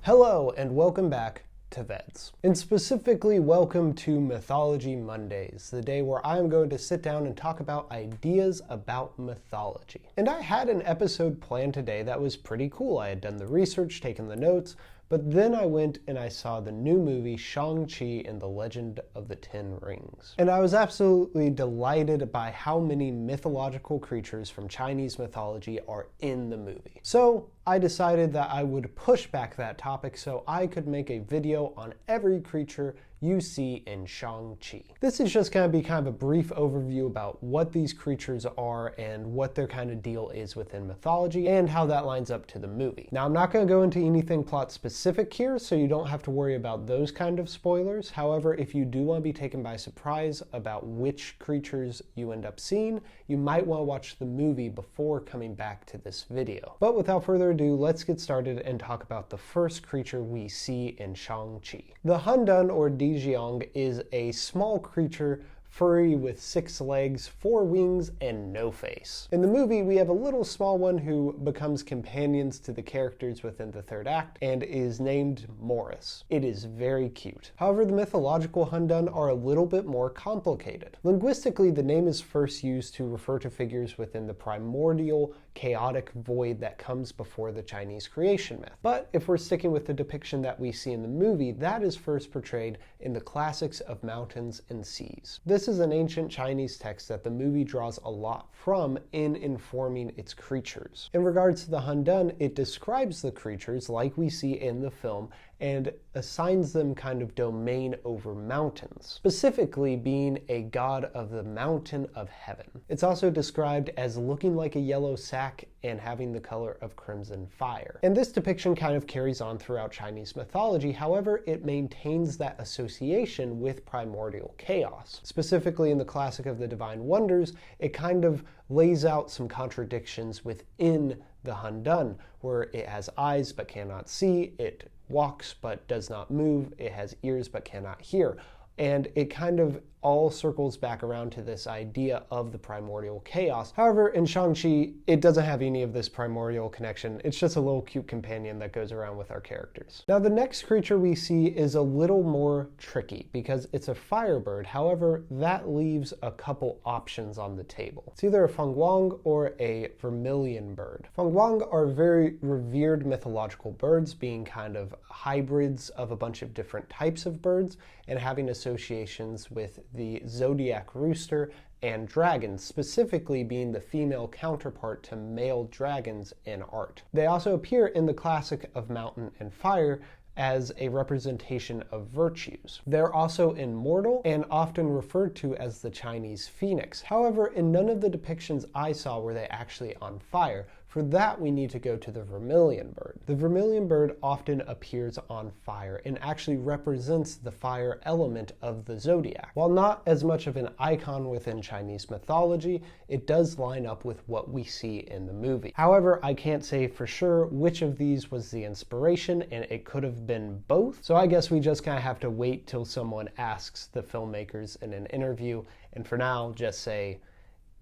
Hello and welcome back to VEDS. And specifically welcome to Mythology Mondays, the day where I'm going to sit down and talk about ideas about mythology. And I had an episode planned today that was pretty cool. I had done the research, taken the notes, but then I went and I saw the new movie Shang-Chi and the Legend of the Ten Rings. And I was absolutely delighted by how many mythological creatures from Chinese mythology are in the movie. So I decided that I would push back that topic so I could make a video on every creature you see in Shang-Chi. This is just going to be kind of a brief overview about what these creatures are and what their kind of deal is within mythology and how that lines up to the movie. Now, I'm not going to go into anything plot specific here, so you don't have to worry about those kind of spoilers. However, if you do want to be taken by surprise about which creatures you end up seeing, you might want to watch the movie before coming back to this video. But without further ado, let's get started and talk about the first creature we see in Shang-Chi. The Hundun, or Dijiang, is a small creature furry with 6 legs, 4 wings, and no face. In the movie, we have a little small one who becomes companions to the characters within the third act and is named Morris. It is very cute. However, the mythological Hundun are a little bit more complicated. Linguistically, the name is first used to refer to figures within the primordial, chaotic void that comes before the Chinese creation myth. But if we're sticking with the depiction that we see in the movie, that is first portrayed in the classics of mountains and seas. This is an ancient Chinese text that the movie draws a lot from in informing its creatures. In regards to the Hundun, it describes the creatures like we see in the film and assigns them kind of domain over mountains, specifically being a god of the mountain of heaven. It's also described as looking like a yellow sack and having the color of crimson fire. And this depiction kind of carries on throughout Chinese mythology. However, it maintains that association with primordial chaos. Specifically in the classic of the Divine Wonders, it kind of lays out some contradictions within the Hundun, where it has eyes but cannot see, it walks but does not move, it has ears but cannot hear. And it kind of all circles back around to this idea of the primordial chaos. However, in Shang-Chi, it doesn't have any of this primordial connection. It's just a little cute companion that goes around with our characters. Now, the next creature we see is a little more tricky because it's a firebird. However, that leaves a couple options on the table. It's either a Fenghuang or a Vermilion Bird. Fenghuang are very revered mythological birds, being kind of hybrids of a bunch of different types of birds and having associations with the zodiac rooster and dragons, specifically being the female counterpart to male dragons in art. They also appear in the classic of Mountain and Fire as a representation of virtues. They're also immortal and often referred to as the Chinese phoenix. However, in none of the depictions I saw were they actually on fire. For that, we need to go to the Vermilion Bird. The Vermilion Bird often appears on fire and actually represents the fire element of the zodiac. While not as much of an icon within Chinese mythology, it does line up with what we see in the movie. However, I can't say for sure which of these was the inspiration, and it could have been both. So I guess we just kind of have to wait till someone asks the filmmakers in an interview, and for now, just say,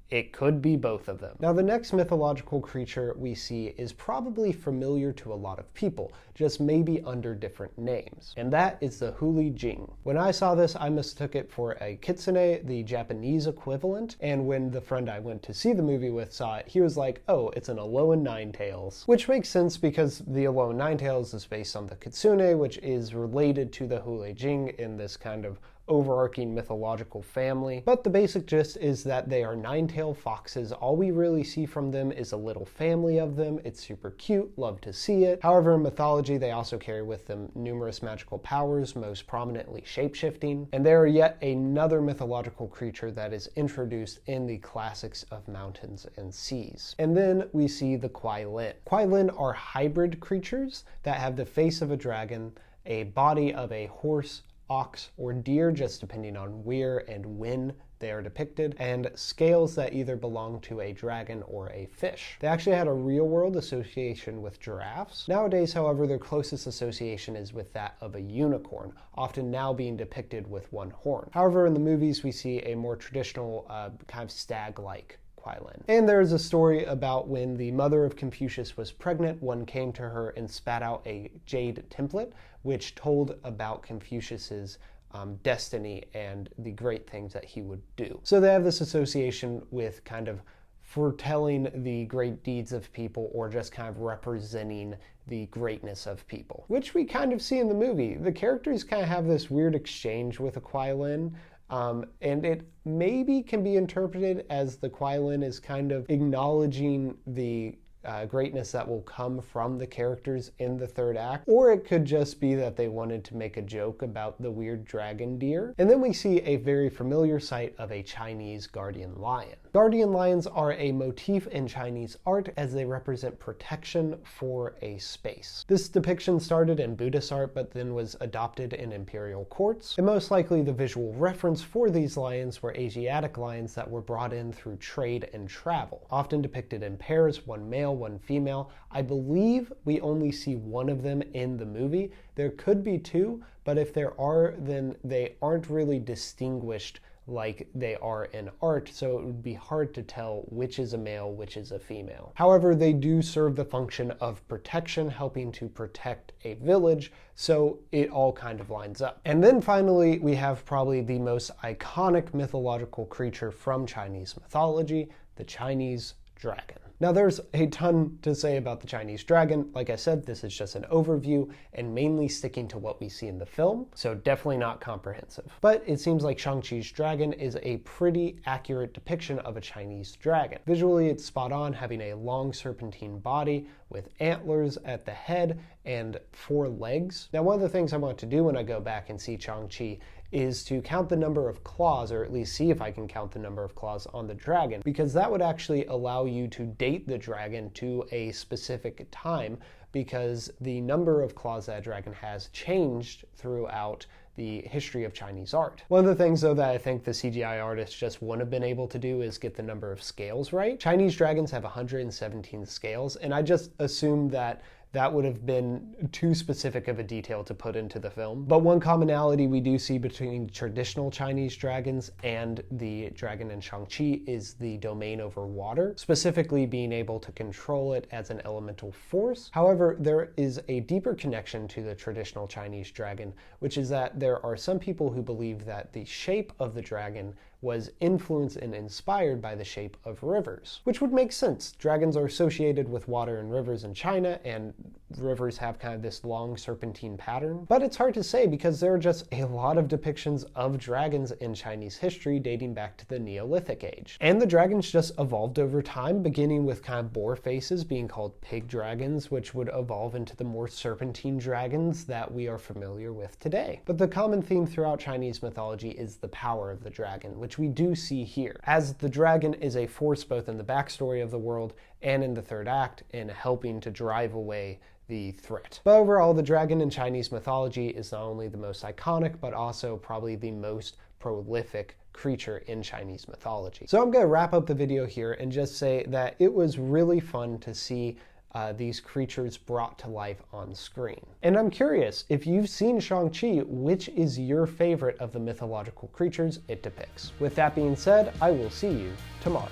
it could be both of them. Now, the next mythological creature we see is probably familiar to a lot of people, just maybe under different names, and that is the Huli Jing. When I saw this, I mistook it for a kitsune, the Japanese equivalent, and when the friend I went to see the movie with saw it, he was like, oh, it's an Alolan Ninetales, which makes sense because the Alolan Ninetales is based on the kitsune, which is related to the Huli Jing in this kind of overarching mythological family. But the basic gist is that they are 9-tailed foxes. All we really see from them is a little family of them. It's super cute, love to see it. However, in mythology, they also carry with them numerous magical powers, most prominently shape-shifting. And they are yet another mythological creature that is introduced in the classics of mountains and seas. And then we see the Qilin. Qilin are hybrid creatures that have the face of a dragon, a body of a horse, ox, or deer, just depending on where and when they are depicted, and scales that either belong to a dragon or a fish. They actually had a real-world association with giraffes. Nowadays, however, their closest association is with that of a unicorn, often now being depicted with one horn. However, in the movies, we see a more traditional kind of stag-like Qilin. And there is a story about when the mother of Confucius was pregnant, one came to her and spat out a jade template, which told about Confucius's destiny and the great things that he would do. So they have this association with kind of foretelling the great deeds of people, or just kind of representing the greatness of people, which we kind of see in the movie. The characters kind of have this weird exchange with a Qilin, and it maybe can be interpreted as the Qilin is kind of acknowledging the greatness that will come from the characters in the third act, or it could just be that they wanted to make a joke about the weird dragon deer. And then we see a very familiar sight of a Chinese guardian lion. Guardian lions are a motif in Chinese art as they represent protection for a space. This depiction started in Buddhist art but then was adopted in imperial courts, and most likely the visual reference for these lions were Asiatic lions that were brought in through trade and travel, often depicted in pairs, one male, one female. I believe we only see one of them in the movie. There could be two, but if there are, then they aren't really distinguished like they are in art, so it would be hard to tell which is a male, which is a female. However, they do serve the function of protection, helping to protect a village, so it all kind of lines up. And then finally, we have probably the most iconic mythological creature from Chinese mythology, the Chinese dragon. Now, there's a ton to say about the Chinese dragon. Like I said, this is just an overview and mainly sticking to what we see in the film, so definitely not comprehensive. But it seems like Shang-Chi's dragon is a pretty accurate depiction of a Chinese dragon. Visually, it's spot on, having a long serpentine body with antlers at the head and 4 legs. Now, one of the things I want to do when I go back and see Shang-Chi is to count the number of claws, or at least see if I can count the number of claws on the dragon, because that would actually allow you to date the dragon to a specific time, because the number of claws that a dragon has changed throughout the history of Chinese art. One of the things, though, that I think the CGI artists just wouldn't have been able to do is get the number of scales right. Chinese dragons have 117 scales, and I just assumed that that would have been too specific of a detail to put into the film. But one commonality we do see between traditional Chinese dragons and the dragon in Shang-Chi is the domain over water, specifically being able to control it as an elemental force. However, there is a deeper connection to the traditional Chinese dragon, which is that there are some people who believe that the shape of the dragon was influenced and inspired by the shape of rivers, which would make sense. Dragons are associated with water and rivers in China, and rivers have kind of this long serpentine pattern. But it's hard to say because there are just a lot of depictions of dragons in Chinese history dating back to the Neolithic age. And the dragons just evolved over time, beginning with kind of boar faces being called pig dragons, which would evolve into the more serpentine dragons that we are familiar with today. But the common theme throughout Chinese mythology is the power of the dragon, which we do see here, as the dragon is a force both in the backstory of the world and in the third act in helping to drive away the threat. But overall, the dragon in Chinese mythology is not only the most iconic, but also probably the most prolific creature in Chinese mythology. So I'm going to wrap up the video here and just say that it was really fun to see these creatures brought to life on screen. And I'm curious, if you've seen Shang-Chi, which is your favorite of the mythological creatures it depicts? With that being said, I will see you tomorrow.